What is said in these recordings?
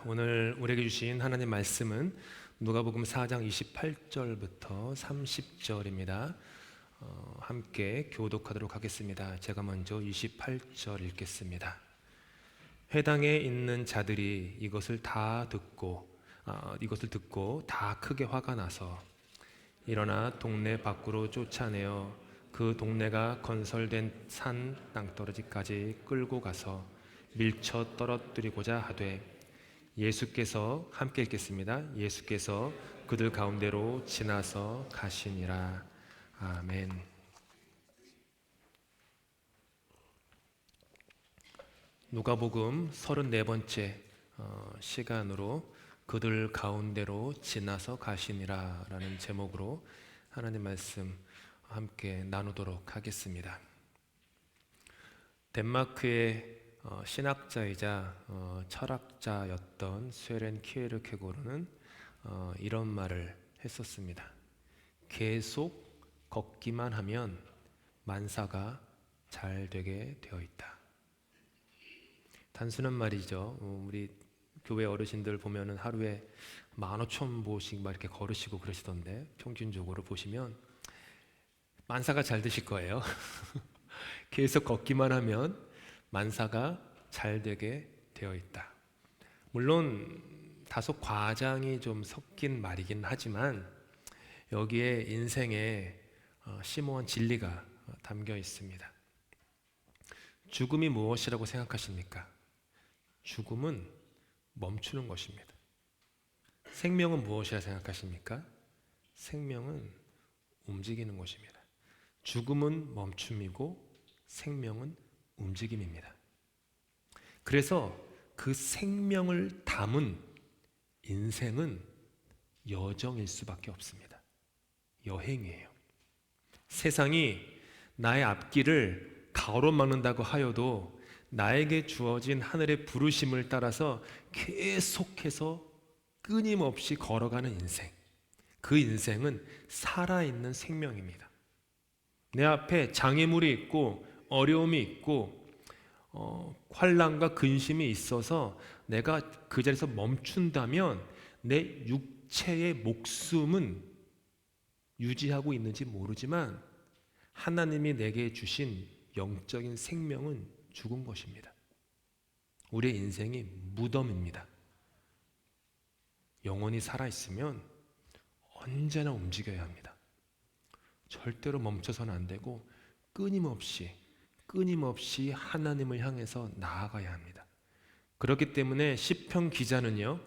오늘 우리에게 주신 하나님 말씀은 누가복음 4장 28절부터 30절입니다. 함께 교독하도록 하겠습니다. 제가 먼저 28절 읽겠습니다. 회당에 있는 자들이 이것을 듣고 다 크게 화가 나서 일어나 동네 밖으로 쫓아내어 그 동네가 건설된 산 땅떨어지까지 끌고 가서 밀쳐 떨어뜨리고자 하되 예수께서, 함께 읽겠습니다. 예수께서 그들 가운데로 지나서 가시니라. 아멘. 누가복음 34번째 시간으로 그들 가운데로 지나서 가시니라 라는 제목으로 하나님 말씀 함께 나누도록 하겠습니다. 덴마크의 신학자이자 철학자였던 스웨렌 키에르케고르는 이런 말을 했었습니다. 계속 걷기만 하면 만사가 잘 되게 되어 있다. 단순한 말이죠. 우리 교회 어르신들 보면은 하루에 15,000보씩 막 이렇게 걸으시고 그러시던데, 평균적으로 보시면 만사가 잘 되실 거예요. 계속 걷기만 하면 만사가 잘 되게 되어 있다. 물론 다소 과장이 좀 섞인 말이긴 하지만 여기에 인생의 심오한 진리가 담겨 있습니다. 죽음이 무엇이라고 생각하십니까? 죽음은 멈추는 것입니다. 생명은 무엇이라 생각하십니까? 생명은 움직이는 것입니다. 죽음은 멈춤이고 생명은 움직임입니다. 그래서 그 생명을 담은 인생은 여정일 수밖에 없습니다. 여행이에요. 세상이 나의 앞길을 가로막는다고 하여도 나에게 주어진 하늘의 부르심을 따라서 계속해서 끊임없이 걸어가는 인생, 그 인생은 살아있는 생명입니다. 내 앞에 장애물이 있고 어려움이 있고 환난과 근심이 있어서 내가 그 자리에서 멈춘다면 내 육체의 목숨은 유지하고 있는지 모르지만 하나님이 내게 주신 영적인 생명은 죽은 것입니다. 우리의 인생이 무덤입니다. 영혼이 살아있으면 언제나 움직여야 합니다. 절대로 멈춰서는 안 되고 끊임없이 하나님을 향해서 나아가야 합니다. 그렇기 때문에 시편 기자는요,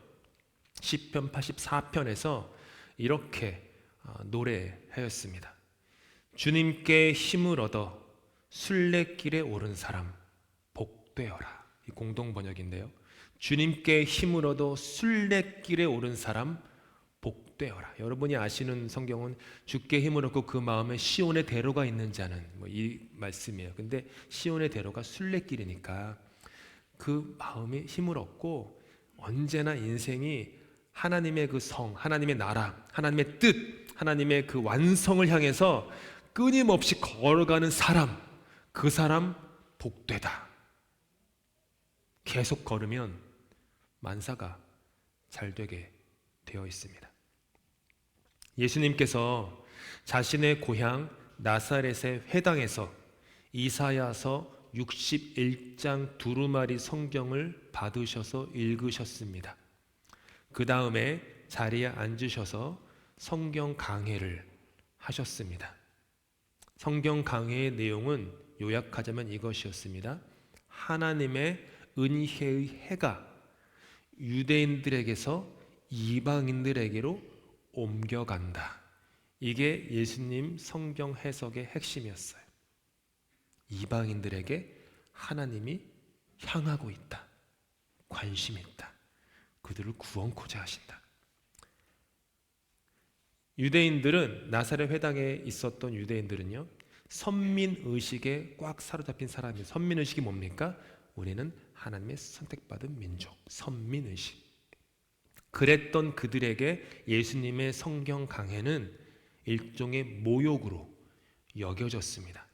시편 84편에서 이렇게 노래하였습니다. 주님께 힘을 얻어 순례길에 오른 사람 복되어라. 이 공동 번역인데요. 주님께 힘을 얻어 순례길에 오른 사람 복되어라. 여러분이 아시는 성경은 주께 힘을 얻고 그 마음에 시온의 대로가 있는 자는, 이 말씀이에요. 근데 시온의 대로가 순례길이니까 그 마음에 힘을 얻고 언제나 인생이 하나님의 그 성, 하나님의 나라, 하나님의 뜻, 하나님의 그 완성을 향해서 끊임없이 걸어가는 사람, 그 사람 복되다. 계속 걸으면 만사가 잘 되게 되어 있습니다. 예수님께서 자신의 고향 나사렛의 회당에서 이사야서 61장 두루마리 성경을 받으셔서 읽으셨습니다. 그 다음에 자리에 앉으셔서 성경 강해를 하셨습니다. 성경 강해의 내용은 요약하자면 이것이었습니다. 하나님의 은혜의 해가 유대인들에게서 이방인들에게로 옮겨간다. 이게 예수님 성경 해석의 핵심이었어요. 이방인들에게 하나님이 향하고 있다. 관심이 있다. 그들을 구원코자 하신다. 유대인들은, 나사렛 회당에 있었던 유대인들은요, 선민의식에 꽉 사로잡힌 사람이에요. 선민의식이 뭡니까? 우리는 하나님의 선택받은 민족, 선민의식. 그랬던 그들에게 예수님의 성경 강해는 일종의 모욕으로 여겨졌습니다.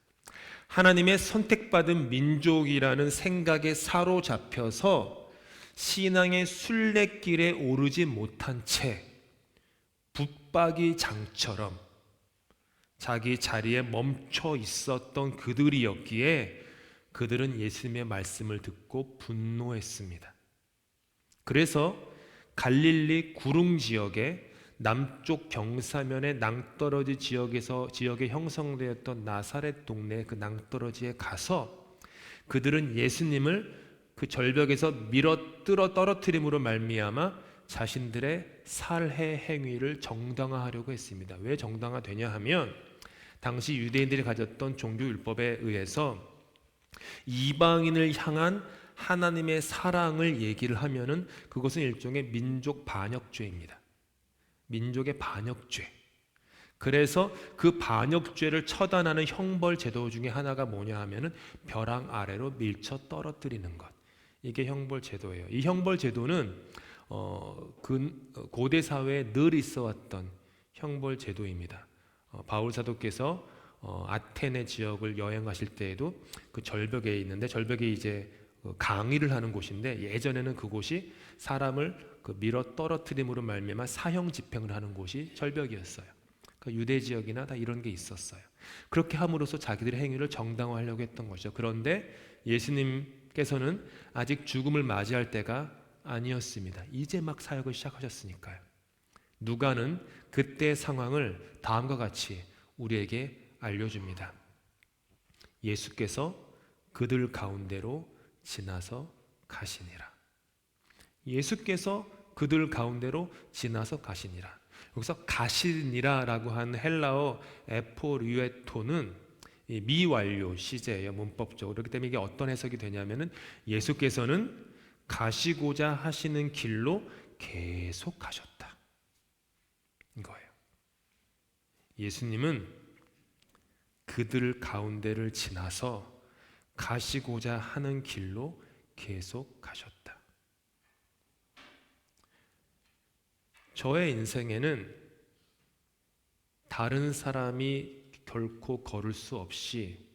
하나님의 선택받은 민족이라는 생각에 사로잡혀서 신앙의 순례길에 오르지 못한 채 붙박이 장처럼 자기 자리에 멈춰 있었던 그들이었기에 그들은 예수님의 말씀을 듣고 분노했습니다. 그래서 갈릴리 구릉 지역의 남쪽 경사면의 낭떠러지 지역에 형성되었던 나사렛 동네 그 낭떠러지에 가서 그들은 예수님을 그 절벽에서 밀어 떨어뜨림으로 말미암아 자신들의 살해 행위를 정당화하려고 했습니다. 왜 정당화되냐 하면 당시 유대인들이 가졌던 종교율법에 의해서 이방인을 향한 하나님의 사랑을 얘기를 하면은 그것은 일종의 민족 반역죄입니다. 민족의 반역죄. 그래서 그 반역죄를 처단하는 형벌 제도 중에 하나가 뭐냐 하면은 벼랑 아래로 밀쳐 떨어뜨리는 것. 이게 형벌 제도예요. 이 형벌 제도는 고대 사회에 늘 있어왔던 형벌 제도입니다. 바울 사도께서 아테네 지역을 여행하실 때에도 그 절벽에 있는데 절벽에 이제 강의를 하는 곳인데 예전에는 그곳이 사람을 밀어 떨어뜨림으로 말미암아 사형 집행을 하는 곳이 절벽이었어요. 그 유대 지역이나 다 이런 게 있었어요. 그렇게 함으로써 자기들의 행위를 정당화하려고 했던 것이죠. 그런데 예수님께서는 아직 죽음을 맞이할 때가 아니었습니다. 이제 막 사역을 시작하셨으니까요. 누가는 그때의 상황을 다음과 같이 우리에게 알려줍니다. 예수께서 그들 가운데로 지나서 가시니라. 예수께서 그들 가운데로 지나서 가시니라. 여기서 가시니라라고 하는 헬라어 에포류에토는 미완료 시제예요. 문법적으로. 그렇기 때문에 이게 어떤 해석이 되냐면은 예수께서는 가시고자 하시는 길로 계속 가셨다. 이거예요. 예수님은 그들 가운데를 지나서 가시고자 하는 길로 계속 가셨다. 저의 인생에는 다른 사람이 결코 걸을 수 없이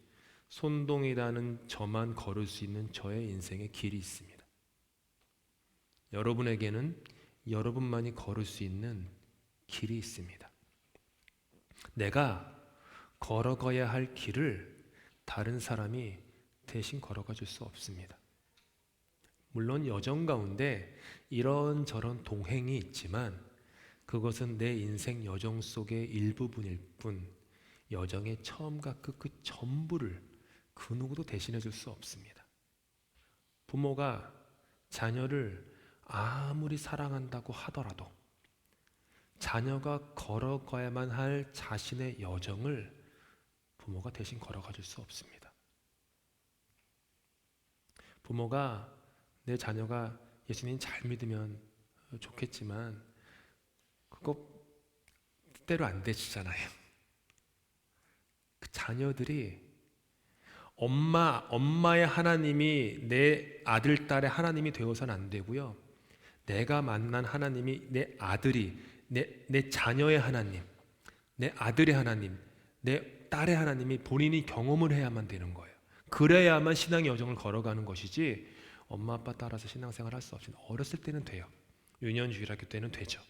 손동이라는 저만 걸을 수 있는 저의 인생의 길이 있습니다. 여러분에게는 여러분만이 걸을 수 있는 길이 있습니다. 내가 걸어가야 할 길을 다른 사람이 대신 걸어가 줄 수 없습니다. 물론 여정 가운데 이런저런 동행이 있지만 그것은 내 인생 여정 속의 일부분일 뿐 여정의 처음과 끝 전부를 그 누구도 대신해 줄 수 없습니다. 부모가 자녀를 아무리 사랑한다고 하더라도 자녀가 걸어가야만 할 자신의 여정을 부모가 대신 걸어가 줄 수 없습니다. 부모가 내 자녀가 예수님 잘 믿으면 좋겠지만 그거 뜻대로 안 되시잖아요. 그 자녀들이 엄마의 하나님이 내 아들, 딸의 하나님이 되어서는 안 되고요. 내가 만난 하나님이 내 아들이 내 자녀의 하나님, 내 아들의 하나님, 내 딸의 하나님이 본인이 경험을 해야만 되는 거예요. 그래야만 신앙의 여정을 걸어가는 것이지 엄마 아빠 따라서 신앙생활 할 수 없습니다. 어렸을 때는 돼요. 유년주일학교 때는 되죠.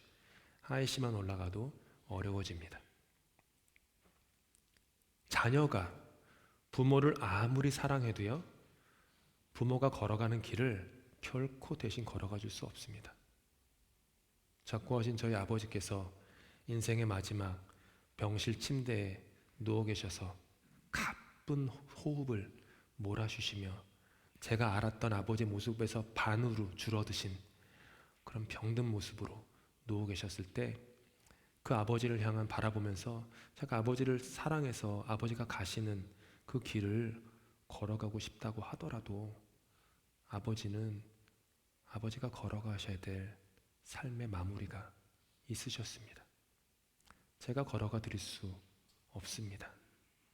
하이시만 올라가도 어려워집니다. 자녀가 부모를 아무리 사랑해도요, 부모가 걸어가는 길을 결코 대신 걸어가 줄 수 없습니다. 작고하신 저희 아버지께서 인생의 마지막 병실 침대에 누워 계셔서 가쁜 호흡을 몰아쉬시며 제가 알았던 아버지 모습에서 반으로 줄어드신 그런 병든 모습으로 누워 계셨을 때 그 아버지를 향한 바라보면서 제가 아버지를 사랑해서 아버지가 가시는 그 길을 걸어가고 싶다고 하더라도 아버지가 걸어가셔야 될 삶의 마무리가 있으셨습니다. 제가 걸어가 드릴 수 없습니다.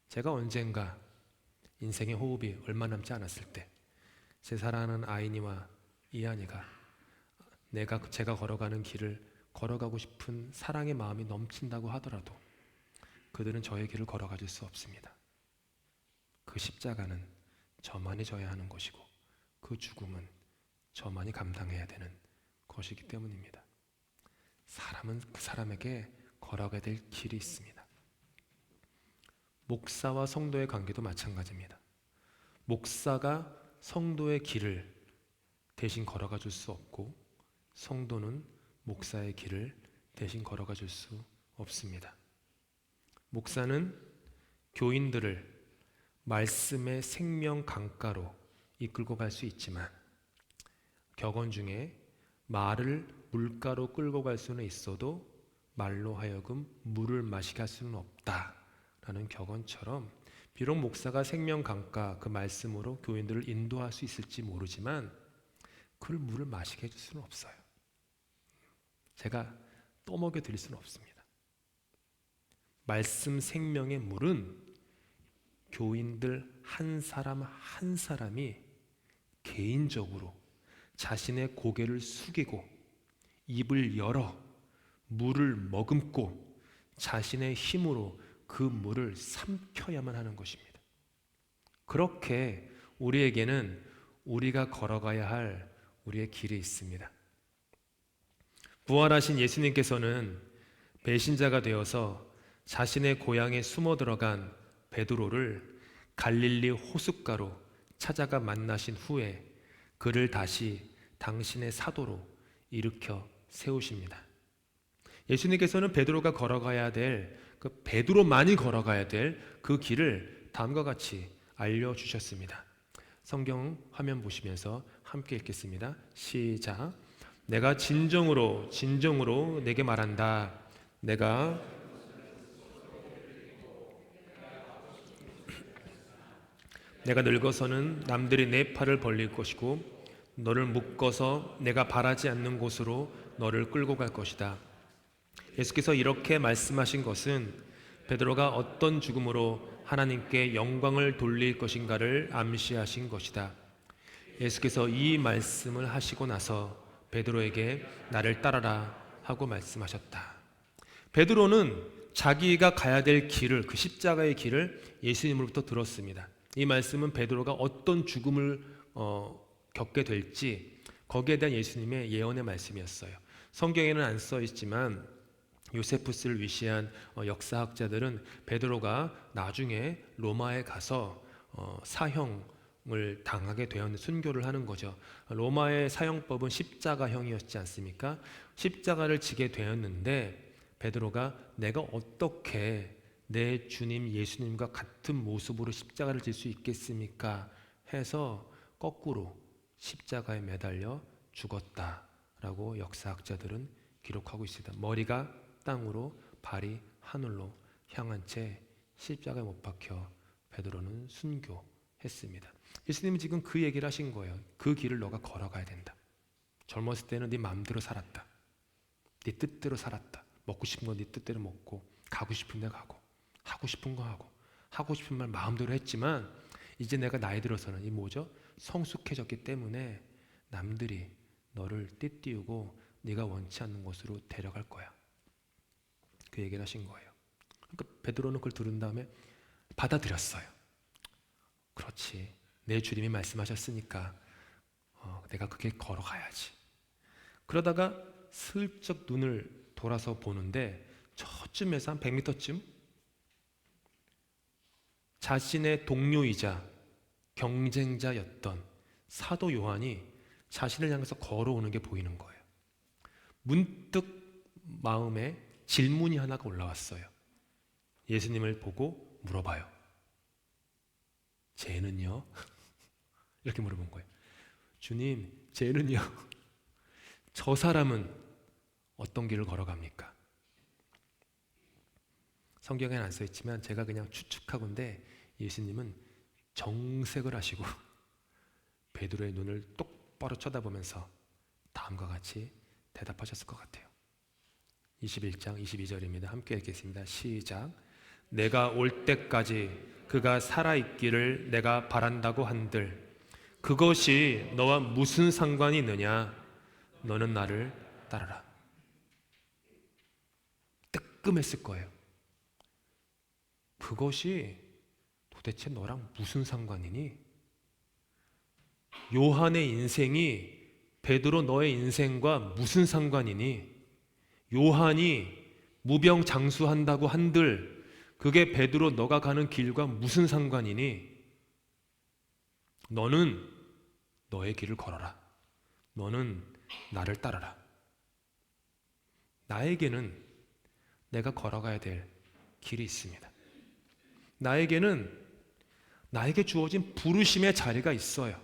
제가 언젠가 인생의 호흡이 얼마 남지 않았을 때 제 사랑하는 아이니와 이한이가 제가 걸어가는 길을 걸어가고 싶은 사랑의 마음이 넘친다고 하더라도 그들은 저의 길을 걸어가 줄 수 없습니다. 그 십자가는 저만이 져야 하는 것이고 그 죽음은 저만이 감당해야 되는 것이기 때문입니다. 사람은 그 사람에게 걸어가야 될 길이 있습니다. 목사와 성도의 관계도 마찬가지입니다. 목사가 성도의 길을 대신 걸어가 줄 수 없고, 성도는 목사의 길을 대신 걸어가 줄 수 없습니다. 목사는 교인들을 말씀의 생명 강가로 이끌고 갈 수 있지만, 격언 중에 말을 물가로 끌고 갈 수는 있어도 말로 하여금 물을 마시게 할 수는 없다라는 격언처럼, 비록 목사가 생명 강가 그 말씀으로 교인들을 인도할 수 있을지 모르지만 그를 물을 마시게 해줄 수는 없어요. 제가 떠먹여 드릴 수는 없습니다. 말씀 생명의 물은 교인들 한 사람 한 사람이 개인적으로 자신의 고개를 숙이고 입을 열어 물을 머금고 자신의 힘으로 그 물을 삼켜야만 하는 것입니다. 그렇게 우리에게는 우리가 걸어가야 할 우리의 길이 있습니다. 부활하신 예수님께서는 배신자가 되어서 자신의 고향에 숨어 들어간 베드로를 갈릴리 호숫가로 찾아가 만나신 후에 그를 다시 당신의 사도로 일으켜 세우십니다. 예수님께서는 베드로가 걸어가야 될, 그 베드로만이 걸어가야 될 그 길을 다음과 같이 알려주셨습니다. 성경 화면 보시면서 함께 읽겠습니다. 시작. 내가 진정으로 내게 말한다. 내가 늙어서는 남들이 내 팔을 벌릴 것이고 너를 묶어서 내가 바라지 않는 곳으로 너를 끌고 갈 것이다. 예수께서 이렇게 말씀하신 것은 베드로가 어떤 죽음으로 하나님께 영광을 돌릴 것인가를 암시하신 것이다. 예수께서 이 말씀을 하시고 나서 베드로에게 나를 따라라 하고 말씀하셨다. 베드로는 자기가 가야 될 길을, 그 십자가의 길을 예수님으로부터 들었습니다. 이 말씀은 베드로가 어떤 죽음을 겪게 될지 거기에 대한 예수님의 예언의 말씀이었어요. 성경에는 안 써 있지만 요세푸스를 위시한 역사학자들은 베드로가 나중에 로마에 가서 사형을 당하게 되었는, 순교를 하는 거죠. 로마의 사형법은 십자가형이었지 않습니까? 십자가를 지게 되었는데 베드로가 내가 어떻게 내 주님 예수님과 같은 모습으로 십자가를 질 수 있겠습니까? 해서 거꾸로 십자가에 매달려 죽었다라고 역사학자들은 기록하고 있습니다. 머리가 땅으로 발이 하늘로 향한 채 십자가에 못 박혀 베드로는 순교했습니다. 예수님은 지금 그 얘기를 하신 거예요. 그 길을 너가 걸어가야 된다. 젊었을 때는 네 마음대로 살았다. 네 뜻대로 살았다. 먹고 싶은 거 네 뜻대로 먹고, 가고 싶은 데 가고, 하고 싶은 거 하고, 하고 싶은 말 마음대로 했지만 이제 내가 나이 들어서는 이 뭐죠? 성숙해졌기 때문에 남들이 너를 띠띠우고 네가 원치 않는 곳으로 데려갈 거야. 그 얘기를 하신 거예요. 그러니까 베드로는 그걸 들은 다음에 받아들였어요. 그렇지, 내 주님이 말씀하셨으니까 내가 그 길 걸어가야지. 그러다가 슬쩍 눈을 돌아서 보는데 저쯤에서 한 100m쯤 자신의 동료이자 경쟁자였던 사도 요한이 자신을 향해서 걸어오는 게 보이는 거예요. 문득 마음에 질문이 하나가 올라왔어요. 예수님을 보고 물어봐요. 쟤는요? 이렇게 물어본 거예요. 주님, 쟤는요? 저 사람은 어떤 길을 걸어갑니까? 성경에는 안 써있지만 제가 그냥 추측하건대 예수님은 정색을 하시고 베드로의 눈을 똑바로 쳐다보면서 다음과 같이 대답하셨을 것 같아요. 21장 22절입니다. 함께 읽겠습니다. 시작. 내가 올 때까지 그가 살아있기를 내가 바란다고 한들 그것이 너와 무슨 상관이 있느냐? 너는 나를 따르라. 뜨끔했을 거예요. 그것이 도대체 너랑 무슨 상관이니? 요한의 인생이 베드로 너의 인생과 무슨 상관이니? 요한이 무병장수한다고 한들 그게 베드로 너가 가는 길과 무슨 상관이니? 너는 너의 길을 걸어라. 너는 나를 따르라. 나에게는 내가 걸어가야 될 길이 있습니다. 나에게 주어진 부르심의 자리가 있어요.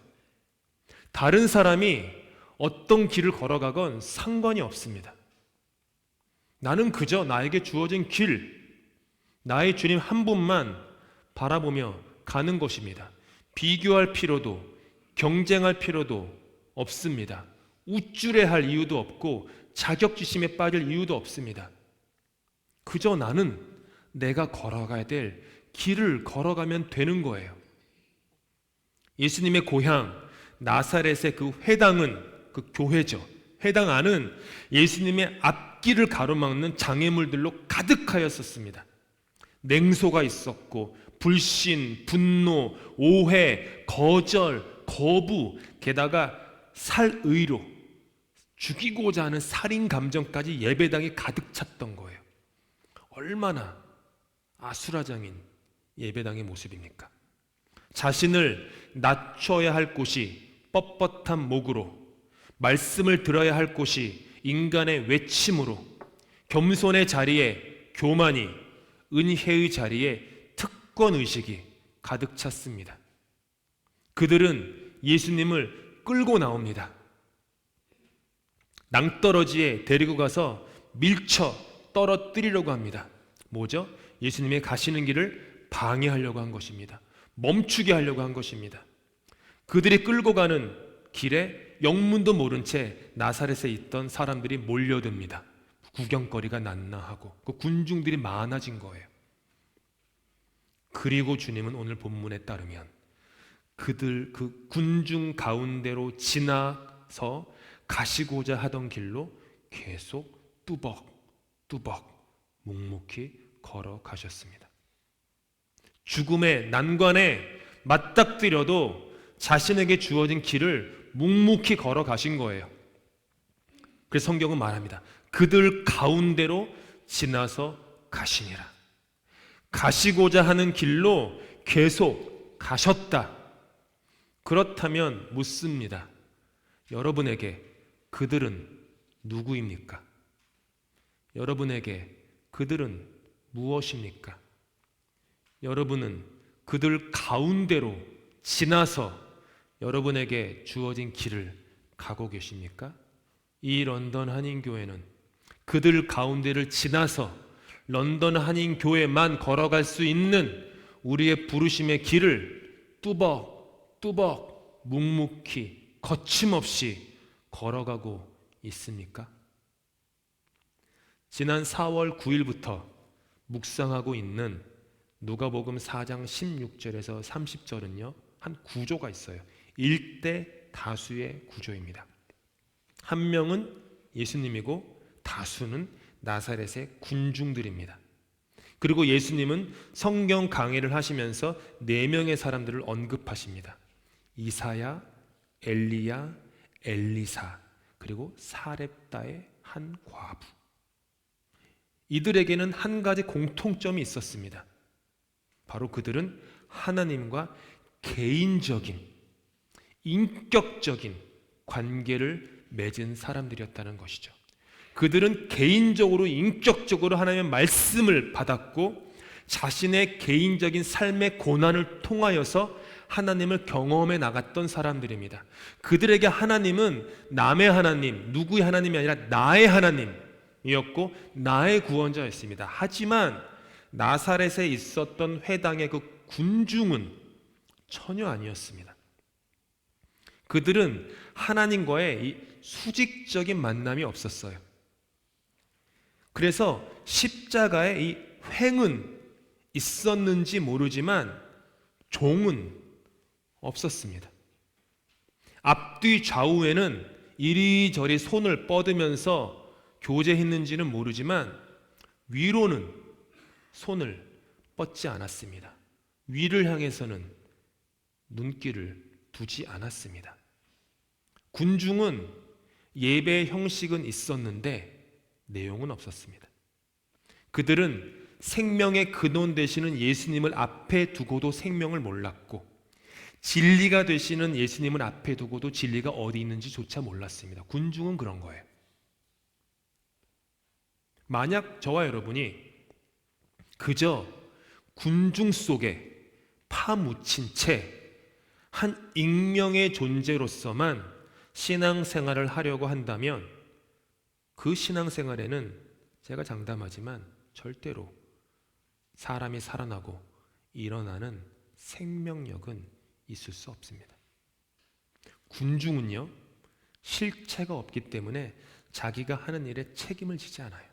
다른 사람이 어떤 길을 걸어가건 상관이 없습니다. 나는 그저 나에게 주어진 길, 나의 주님 한 분만 바라보며 가는 것입니다. 비교할 필요도, 경쟁할 필요도 없습니다. 우쭐해할 이유도 없고 자격지심에 빠질 이유도 없습니다. 그저 나는 내가 걸어가야 될 길을 걸어가면 되는 거예요. 예수님의 고향 나사렛의 그 회당은 그 교회죠. 회당 안은 예수님의 앞길을 가로막는 장애물들로 가득하였었습니다. 냉소가 있었고 불신, 분노, 오해, 거절, 거부, 게다가 살의로 죽이고자 하는 살인 감정까지 예배당에 가득 찼던 거예요. 얼마나 아수라장인 예배당의 모습입니까? 자신을 낮춰야 할 곳이 뻣뻣한 목으로, 말씀을 들어야 할 곳이 인간의 외침으로, 겸손의 자리에 교만이, 은혜의 자리에 특권의식이 가득 찼습니다. 그들은 예수님을 끌고 나옵니다. 낭떠러지에 데리고 가서 밀쳐 떨어뜨리려고 합니다. 뭐죠? 예수님의 가시는 길을 방해하려고 한 것입니다. 멈추게 하려고 한 것입니다. 그들이 끌고 가는 길에 영문도 모른 채 나사렛에 있던 사람들이 몰려듭니다. 구경거리가 낫나하고 그 군중들이 많아진 거예요. 그리고 주님은 오늘 본문에 따르면 그들 그 군중 가운데로 지나서 가시고자 하던 길로 계속 뚜벅뚜벅 묵묵히 걸어가셨습니다. 죽음의 난관에 맞닥뜨려도 자신에게 주어진 길을 묵묵히 걸어가신 거예요. 그래서 성경은 말합니다. 그들 가운데로 지나서 가시니라. 가시고자 하는 길로 계속 가셨다. 그렇다면 묻습니다. 여러분에게 그들은 누구입니까? 여러분에게 그들은 무엇입니까? 여러분은 그들 가운데로 지나서 여러분에게 주어진 길을 가고 계십니까? 이 런던 한인교회는 그들 가운데를 지나서 런던 한인교회만 걸어갈 수 있는 우리의 부르심의 길을 뚜벅뚜벅 묵묵히 거침없이 걸어가고 있습니까? 지난 4월 9일부터 묵상하고 있는 누가복음 4장 16절에서 30절은요 한 구조가 있어요. 일대 다수의 구조입니다. 한 명은 예수님이고 다수는 나사렛의 군중들입니다. 그리고 예수님은 성경 강해를 하시면서 4명의 사람들을 언급하십니다. 이사야, 엘리야, 엘리사, 그리고 사렙다의 한 과부. 이들에게는 한 가지 공통점이 있었습니다. 바로 그들은 하나님과 개인적인, 인격적인 관계를 맺은 사람들이었다는 것이죠. 그들은 개인적으로, 인격적으로 하나님의 말씀을 받았고 자신의 개인적인 삶의 고난을 통하여서 하나님을 경험해 나갔던 사람들입니다. 그들에게 하나님은 남의 하나님, 누구의 하나님이 아니라 나의 하나님이었고 나의 구원자였습니다. 하지만 나사렛에 있었던 회당의 그 군중은 전혀 아니었습니다. 그들은 하나님과의 이 수직적인 만남이 없었어요. 그래서 십자가의 이 횡은 있었는지 모르지만 종은 없었습니다. 앞뒤 좌우에는 이리저리 손을 뻗으면서 교제했는지는 모르지만 위로는 손을 뻗지 않았습니다. 위를 향해서는 눈길을 두지 않았습니다. 군중은 예배 형식은 있었는데 내용은 없었습니다. 그들은 생명의 근원 되시는 예수님을 앞에 두고도 생명을 몰랐고, 진리가 되시는 예수님을 앞에 두고도 진리가 어디 있는지조차 몰랐습니다. 군중은 그런 거예요. 만약 저와 여러분이 그저 군중 속에 파묻힌 채 한 익명의 존재로서만 신앙생활을 하려고 한다면 그 신앙생활에는 제가 장담하지만 절대로 사람이 살아나고 일어나는 생명력은 있을 수 없습니다. 군중은요, 실체가 없기 때문에 자기가 하는 일에 책임을 지지 않아요.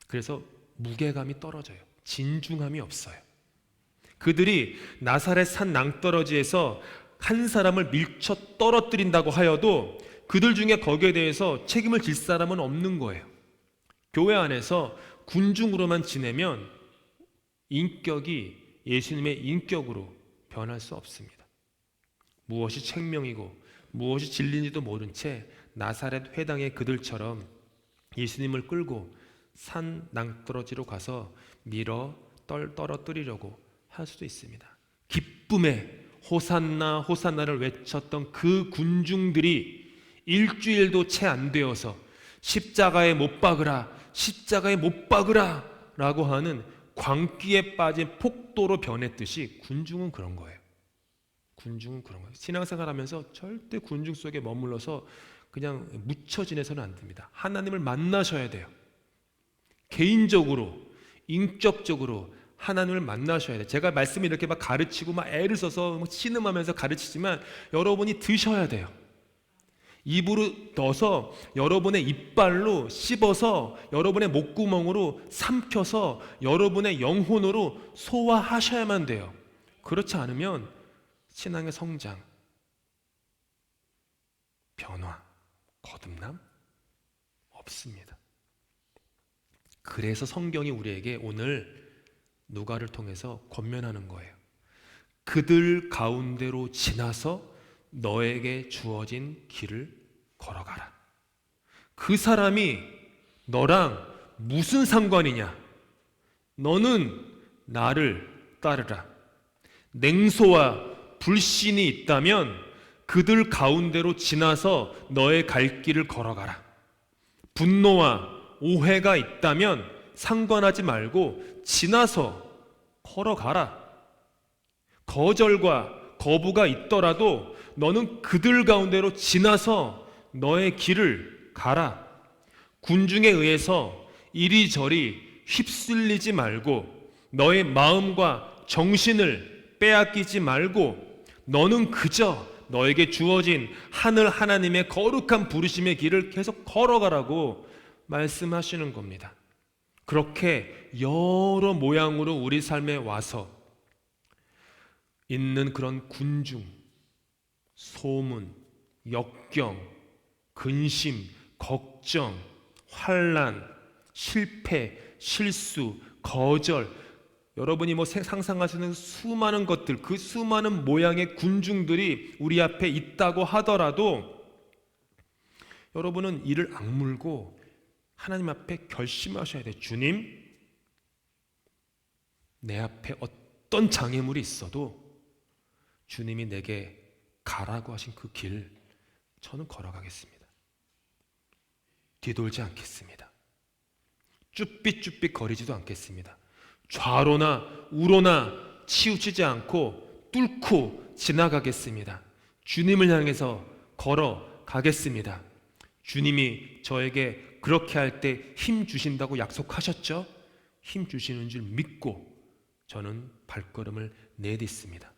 그래서 무게감이 떨어져요. 진중함이 없어요. 그들이 나사렛 산 낭떠러지에서 한 사람을 밀쳐 떨어뜨린다고 하여도 그들 중에 거기에 대해서 책임을 질 사람은 없는 거예요. 교회 안에서 군중으로만 지내면 인격이 예수님의 인격으로 변할 수 없습니다. 무엇이 책명이고 무엇이 진리인지도 모른 채 나사렛 회당의 그들처럼 예수님을 끌고 산 낭떠러지로 가서 밀어 떨어뜨리려고 할 수도 있습니다. 기쁨에 호산나 호산나를 외쳤던 그 군중들이 일주일도 채 안 되어서 십자가에 못 박으라, 십자가에 못 박으라 라고 하는 광기에 빠진 폭도로 변했듯이 군중은 그런 거예요. 군중은 그런 거예요. 신앙생활하면서 절대 군중 속에 머물러서 그냥 묻혀 지내서는 안 됩니다. 하나님을 만나셔야 돼요. 개인적으로, 인격적으로 하나님을 만나셔야 돼요. 제가 말씀을 이렇게 막 가르치고 막 애를 써서 신음하면서 가르치지만 여러분이 드셔야 돼요. 입으로 넣어서 여러분의 이빨로 씹어서 여러분의 목구멍으로 삼켜서 여러분의 영혼으로 소화하셔야만 돼요. 그렇지 않으면 신앙의 성장, 변화, 거듭남 없습니다. 그래서 성경이 우리에게 오늘 누가를 통해서 권면하는 거예요. 그들 가운데로 지나서 너에게 주어진 길을 걸어가라. 그 사람이 너랑 무슨 상관이냐? 너는 나를 따르라. 냉소와 불신이 있다면 그들 가운데로 지나서 너의 갈 길을 걸어가라. 분노와 오해가 있다면 상관하지 말고 지나서 걸어가라. 거절과 거부가 있더라도 너는 그들 가운데로 지나서 너의 길을 가라. 군중에 의해서 이리저리 휩쓸리지 말고 너의 마음과 정신을 빼앗기지 말고 너는 그저 너에게 주어진 하늘 하나님의 거룩한 부르심의 길을 계속 걸어가라고 말씀하시는 겁니다. 그렇게 여러 모양으로 우리 삶에 와서 있는 그런 군중, 소문, 역경, 근심, 걱정, 환난, 실패, 실수, 거절, 여러분이 상상하시는 수많은 것들, 그 수많은 모양의 군중들이 우리 앞에 있다고 하더라도 여러분은 이를 악물고 하나님 앞에 결심하셔야 돼요. 주님, 내 앞에 어떤 장애물이 있어도 주님이 내게 가라고 하신 그 길 저는 걸어가겠습니다. 뒤돌지 않겠습니다. 쭈삣쭈삣 거리지도 않겠습니다. 좌로나 우로나 치우치지 않고 뚫고 지나가겠습니다. 주님을 향해서 걸어가겠습니다. 주님이 저에게 그렇게 할 때 힘 주신다고 약속하셨죠? 힘 주시는 줄 믿고 저는 발걸음을 내딛습니다.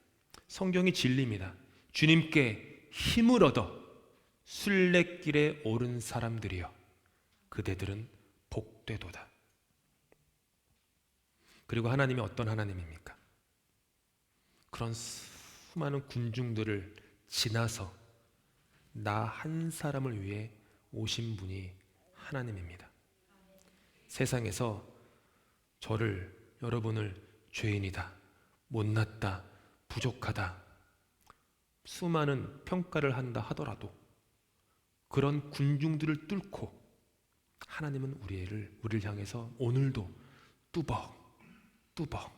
성경이 진리입니다. 주님께 힘을 얻어 순례길에 오른 사람들이여 그대들은 복되도다. 그리고 하나님이 어떤 하나님입니까? 그런 수많은 군중들을 지나서 나 한 사람을 위해 오신 분이 하나님입니다. 세상에서 저를, 여러분을 죄인이다, 못났다, 부족하다 수많은 평가를 한다 하더라도 그런 군중들을 뚫고 하나님은 우리를 향해서 오늘도 뚜벅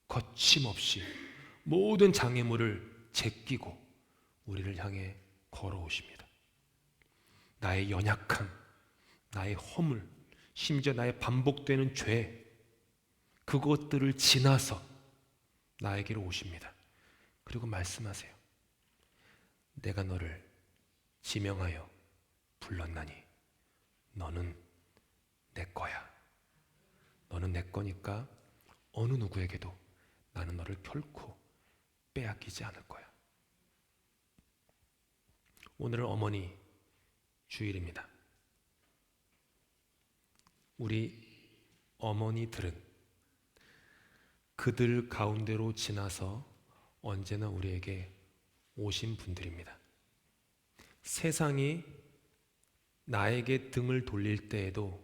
거침없이 모든 장애물을 제끼고 우리를 향해 걸어오십니다. 나의 연약함, 나의 허물, 심지어 나의 반복되는 죄, 그것들을 지나서 나에게로 오십니다. 그리고 말씀하세요. 내가 너를 지명하여 불렀나니 너는 내 거야. 너는 내 거니까 어느 누구에게도 나는 너를 결코 빼앗기지 않을 거야. 오늘은 어머니 주일입니다. 우리 어머니들은 그들 가운데로 지나서 언제나 우리에게 오신 분들입니다. 세상이 나에게 등을 돌릴 때에도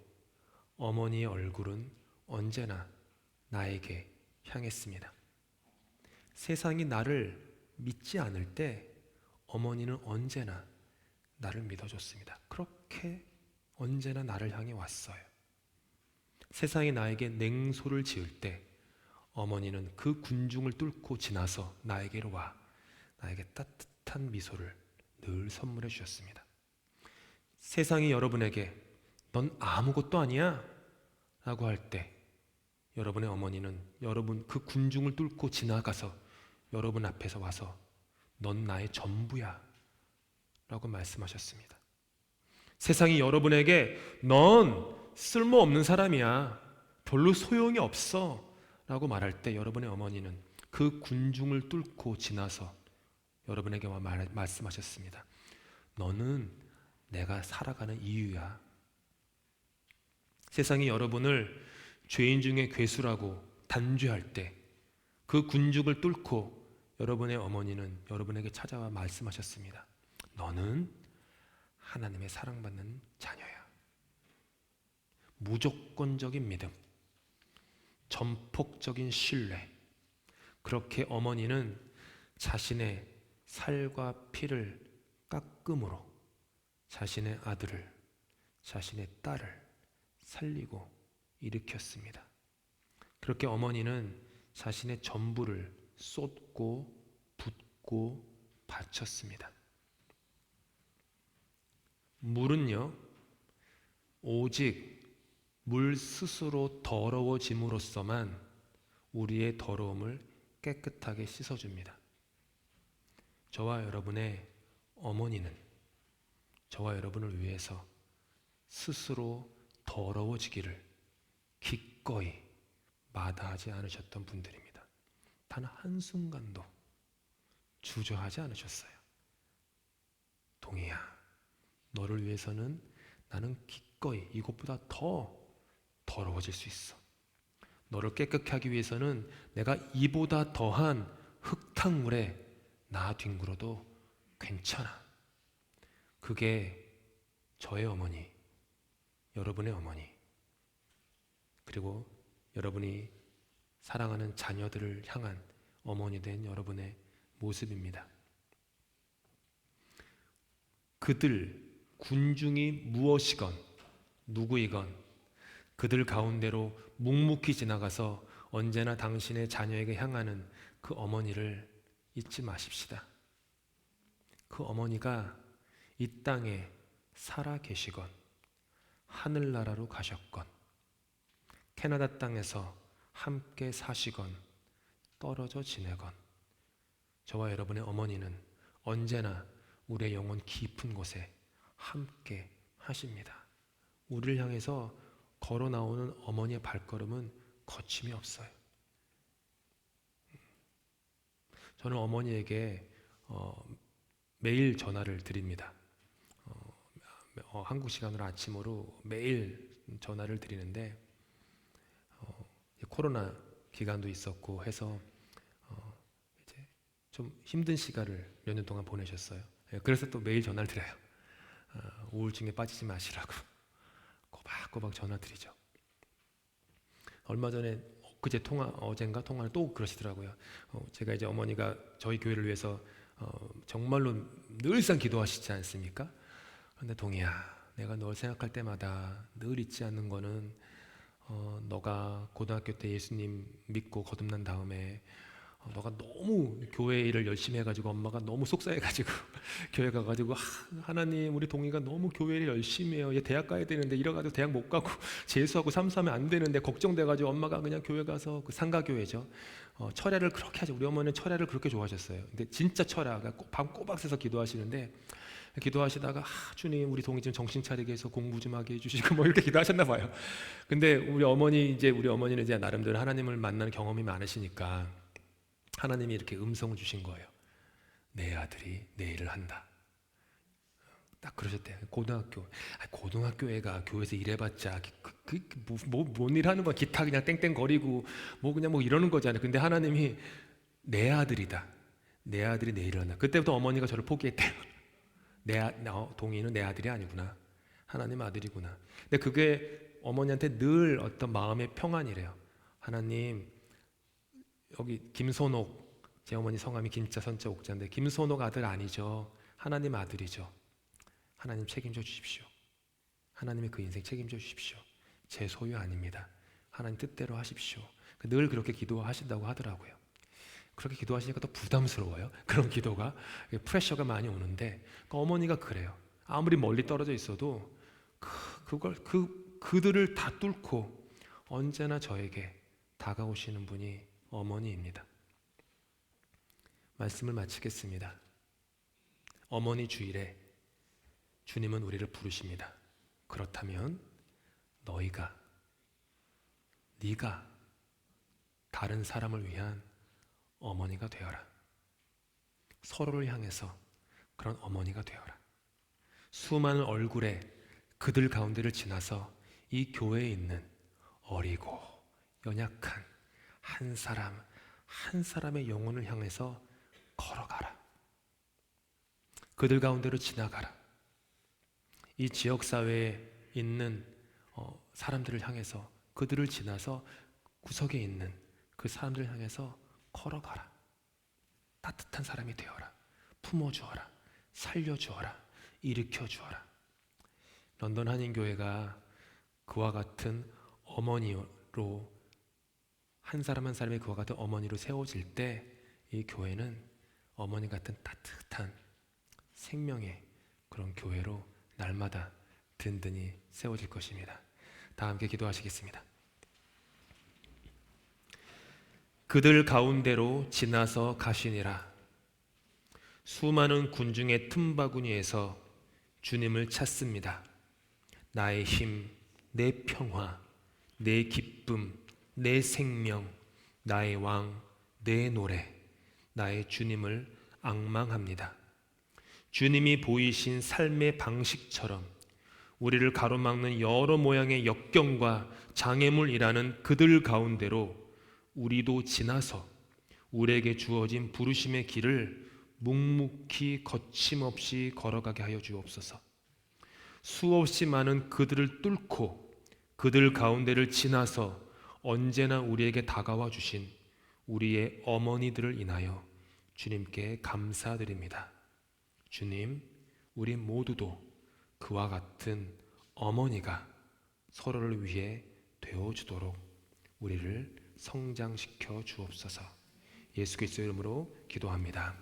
어머니의 얼굴은 언제나 나에게 향했습니다. 세상이 나를 믿지 않을 때 어머니는 언제나 나를 믿어줬습니다. 그렇게 언제나 나를 향해 왔어요. 세상이 나에게 냉소를 지을 때 어머니는 그 군중을 뚫고 지나서 나에게로 와 나에게 따뜻한 미소를 늘 선물해 주셨습니다. 세상이 여러분에게 넌 아무것도 아니야 라고 할 때 여러분의 어머니는 여러분 그 군중을 뚫고 지나가서 여러분 앞에서 와서 넌 나의 전부야 라고 말씀하셨습니다. 세상이 여러분에게 넌 쓸모없는 사람이야, 별로 소용이 없어 라고 말할 때 여러분의 어머니는 그 군중을 뚫고 지나서 여러분에게 와 말씀하셨습니다. 너는 내가 살아가는 이유야. 세상이 여러분을 죄인 중에 괴수라고 단죄할 때 그 군중을 뚫고 여러분의 어머니는 여러분에게 찾아와 말씀하셨습니다. 너는 하나님의 사랑받는 자녀야. 무조건적인 믿음, 전폭적인 신뢰. 그렇게 어머니는 자신의 살과 피를 깎음으로 자신의 아들을, 자신의 딸을 살리고 일으켰습니다. 그렇게 어머니는 자신의 전부를 쏟고 붓고 바쳤습니다. 물은요, 오직 물 스스로 더러워짐으로써만 우리의 더러움을 깨끗하게 씻어줍니다. 저와 여러분의 어머니는 저와 여러분을 위해서 스스로 더러워지기를 기꺼이 마다하지 않으셨던 분들입니다. 단 한순간도 주저하지 않으셨어요. 동희야, 너를 위해서는 나는 기꺼이 이것보다 더 더러워질 수 있어. 너를 깨끗하게 하기 위해서는 내가 이보다 더한 흙탕물에 나 뒹굴어도 괜찮아. 그게 저의 어머니, 여러분의 어머니, 그리고 여러분이 사랑하는 자녀들을 향한 어머니 된 여러분의 모습입니다. 그들 군중이 무엇이건 누구이건 그들 가운데로 묵묵히 지나가서 언제나 당신의 자녀에게 향하는 그 어머니를 잊지 마십시다. 그 어머니가 이 땅에 살아 계시건 하늘나라로 가셨건 캐나다 땅에서 함께 사시건 떨어져 지내건 저와 여러분의 어머니는 언제나 우리의 영혼 깊은 곳에 함께 하십니다. 우리를 향해서 걸어 나오는 어머니의 발걸음은 거침이 없어요. 저는 어머니에게 매일 전화를 드립니다. 한국 시간으로 아침으로 매일 전화를 드리는데 코로나 기간도 있었고 해서 이제 좀 힘든 시간을 몇 년 동안 보내셨어요. 그래서 또 매일 전화를 드려요. 우울증에 빠지지 마시라고 꼬박꼬박 전화 드리죠. 얼마 전에 어젠가 통화를 또 그러시더라고요. 제가 이제 어머니가 저희 교회를 위해서 정말로 늘상 기도하시지 않습니까? 근데 동이야, 내가 널 생각할 때마다 늘 잊지 않는 거는 너가 고등학교 때 예수님 믿고 거듭난 다음에 너가 너무 교회 일을 열심히 해가지고 엄마가 너무 속상해가지고 교회 가가지고 하나님 우리 동이가 너무 교회 일 열심히 해요. 얘 대학 가야 되는데 이래가지고 대학 못 가고 재수하고 삼수하면 안 되는데 걱정돼가지고 엄마가 그냥 교회 가서 그 상가교회죠. 철야를 그렇게 하죠. 우리 어머니는 철야를 그렇게 좋아하셨어요. 근데 진짜 철야, 밤 꼬박 새서 기도하시는데 기도하시다가 주님 우리 동이 좀 정신 차리게 해서 공부 좀 하게 해주시고 뭐 이렇게 기도하셨나 봐요. 근데 우리 어머니는 이제 나름대로 하나님을 만나는 경험이 많으시니까 하나님이 이렇게 음성을 주신 거예요. 내 아들이 내 일을 한다. 딱 그러셨대요. 고등학교 애가 교회에서 일해봤자 뭔 일 하는 거야. 기타 그냥 땡땡거리고 그냥 이러는 거잖아요. 근데 하나님이 내 아들이다. 내 아들이 내 일을 한다. 그때부터 어머니가 저를 포기했대요. 동이는 내 아들이 아니구나. 하나님 아들이구나. 근데 그게 어머니한테 늘 어떤 마음의 평안이래요. 하나님, 여기 김선옥, 제 어머니 성함이 김자 선자 옥자인데 김선옥 아들 아니죠. 하나님 아들이죠. 하나님 책임져 주십시오. 하나님의 그 인생 책임져 주십시오. 제 소유 아닙니다. 하나님 뜻대로 하십시오. 늘 그렇게 기도하신다고 하더라고요. 그렇게 기도하시니까 또 부담스러워요. 그런 기도가 프레셔가 많이 오는데 어머니가 그래요. 아무리 멀리 떨어져 있어도 그들을 다 뚫고 언제나 저에게 다가오시는 분이 어머니입니다. 말씀을 마치겠습니다. 어머니 주일에 주님은 우리를 부르십니다. 그렇다면 네가 다른 사람을 위한 어머니가 되어라. 서로를 향해서 그런 어머니가 되어라. 수많은 얼굴에 그들 가운데를 지나서 이 교회에 있는 어리고 연약한 한 사람의 영혼을 향해서 걸어가라. 그들 가운데로 지나가라. 이 지역사회에 있는 사람들을 향해서 그들을 지나서 구석에 있는 그 사람들을 향해서 걸어가라. 따뜻한 사람이 되어라. 품어주어라. 살려주어라. 일으켜주어라. 런던 한인교회가 그와 같은 어머니로 한 사람 한 사람이 그와 같은 어머니로 세워질 때 이 교회는 어머니 같은 따뜻한 생명의 그런 교회로 날마다 든든히 세워질 것입니다. 다 함께 기도하시겠습니다. 그들 가운데로 지나서 가시니라. 수많은 군중의 틈바구니에서 주님을 찾습니다. 나의 힘, 내 평화, 내 기쁨, 내 생명, 나의 왕, 내 노래, 나의 주님을 앙망합니다. 주님이 보이신 삶의 방식처럼 우리를 가로막는 여러 모양의 역경과 장애물이라는 그들 가운데로 우리도 지나서 우리에게 주어진 부르심의 길을 묵묵히 거침없이 걸어가게 하여 주옵소서. 수없이 많은 그들을 뚫고 그들 가운데를 지나서 언제나 우리에게 다가와 주신 우리의 어머니들을 인하여 주님께 감사드립니다. 주님, 우리 모두도 그와 같은 어머니가 서로를 위해 되어주도록 우리를 성장시켜 주옵소서. 예수 그리스도의 이름으로 기도합니다.